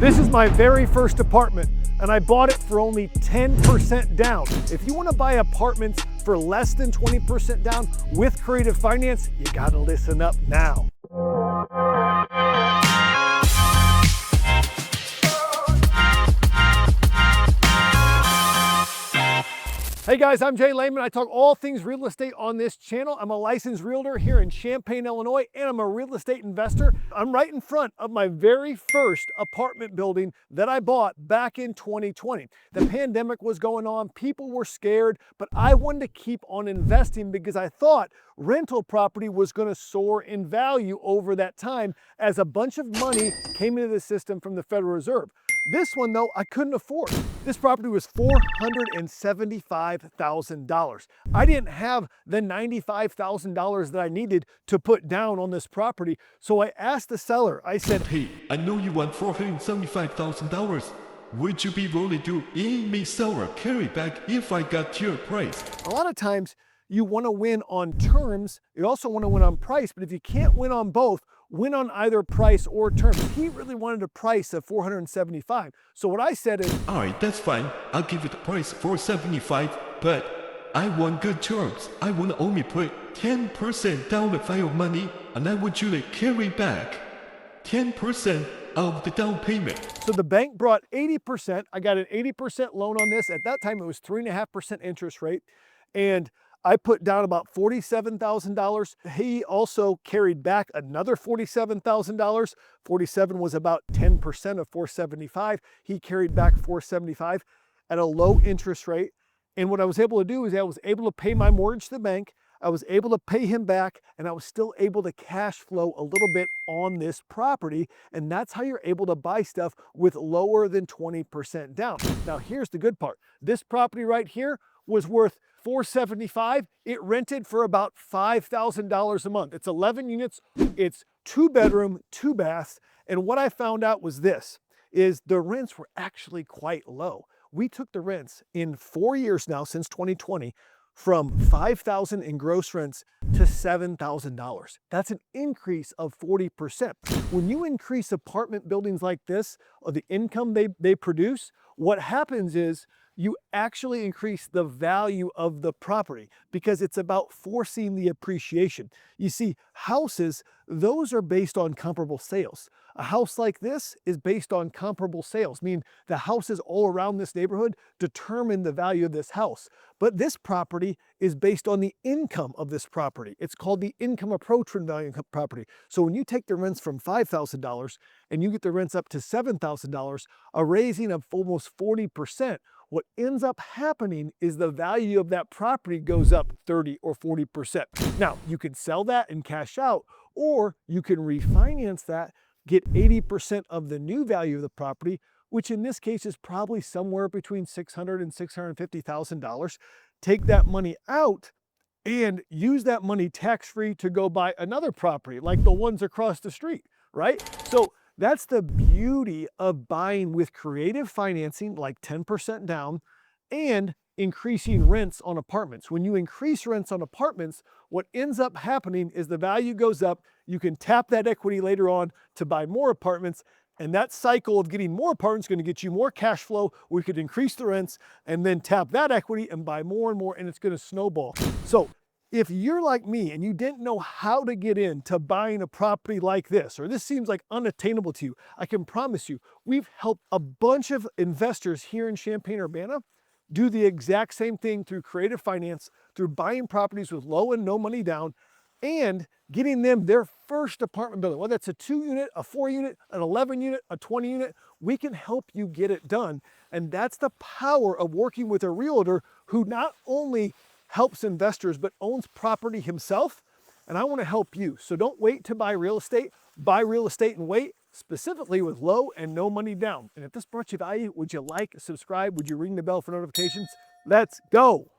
This is my very first apartment, and I bought it for only 10% down. If you want to buy apartments for less than 20% down with creative finance, you gotta listen up now. Hey guys, I'm Jay Lehman. I talk all things real estate on this channel. I'm a licensed realtor here in Champaign, Illinois, and I'm a real estate investor. I'm right in front of my very first apartment building that I bought back in 2020. The pandemic was going on, people were scared, but I wanted to keep on investing because I thought rental property was going to soar in value over that time as a bunch of money came into the system from the Federal Reserve. This one, though, I couldn't afford. This property was $475,000. I didn't have the $95,000 that I needed to put down on this property, so I asked the seller, I said, "Hey, I know you want $475,000. Would you be willing to let me sell a carryback if I got your price?" A lot of times you want to win on terms, you also want to win on price, but if you can't win on both, win on either price or terms. He really wanted a price of $475,000. So what I said is, "All right, that's fine. I'll give it the price $475,000, but I want good terms. I want to only put 10% down the file money, and I want you to carry back 10% of the down payment." So the bank brought 80%. I got an 80% loan on this. At that time, it was 3.5% interest rate. And I put down about $47,000. He also carried back another $47,000. 47 was about 10% of 475. He carried back 475 at a low interest rate. And what I was able to do is I was able to pay my mortgage to the bank. I was able to pay him back, and I was still able to cash flow a little bit on this property. And that's how you're able to buy stuff with lower than 20% down. Now, here's the good part. This property right here was worth $475,000. It rented for about $5,000 a month. It's 11 units. It's 2-bedroom, 2 baths. And what I found out was this, is the rents were actually quite low. We took the rents in 4 years now, since 2020, from $5,000 in gross rents to $7,000. That's an increase of 40%. When you increase apartment buildings like this, or the income they produce, what happens is you actually increase the value of the property because it's about forcing the appreciation. You see, houses, those are based on comparable sales. A house like this is based on comparable sales, meaning the houses all around this neighborhood determine the value of this house. But this property is based on the income of this property. It's called the income approach from value property. So when you take the rents from $5,000 and you get the rents up to $7,000, a raising of almost 40%, what ends up happening is the value of that property goes up 30 or 40%. Now, you can sell that and cash out, or you can refinance that, get 80% of the new value of the property, which in this case is probably somewhere between $600,000 and $650,000. Take that money out and use that money tax-free to go buy another property like the ones across the street, right? So that's the beauty of buying with creative financing, like 10% down, and increasing rents on apartments. When you increase rents on apartments, what ends up happening is the value goes up. You can tap that equity later on to buy more apartments, and that cycle of getting more apartments is going to get you more cash flow. We could increase the rents and then tap that equity and buy more and more, and it's going to snowball. So if you're like me and you didn't know how to get into buying a property like this, or this seems like unattainable to you, I can promise you, we've helped a bunch of investors here in Champaign-Urbana do the exact same thing through creative finance, through buying properties with low and no money down, and getting them their first apartment building. Whether it's a 2-unit, a 4-unit, an 11-unit, a 20-unit, we can help you get it done. And that's the power of working with a realtor who not only helps investors, but owns property himself. And I want to help you. So don't wait to buy real estate. Buy real estate and wait, specifically with low and no money down. And if this brought you value, would you like, subscribe? Would you ring the bell for notifications? Let's go.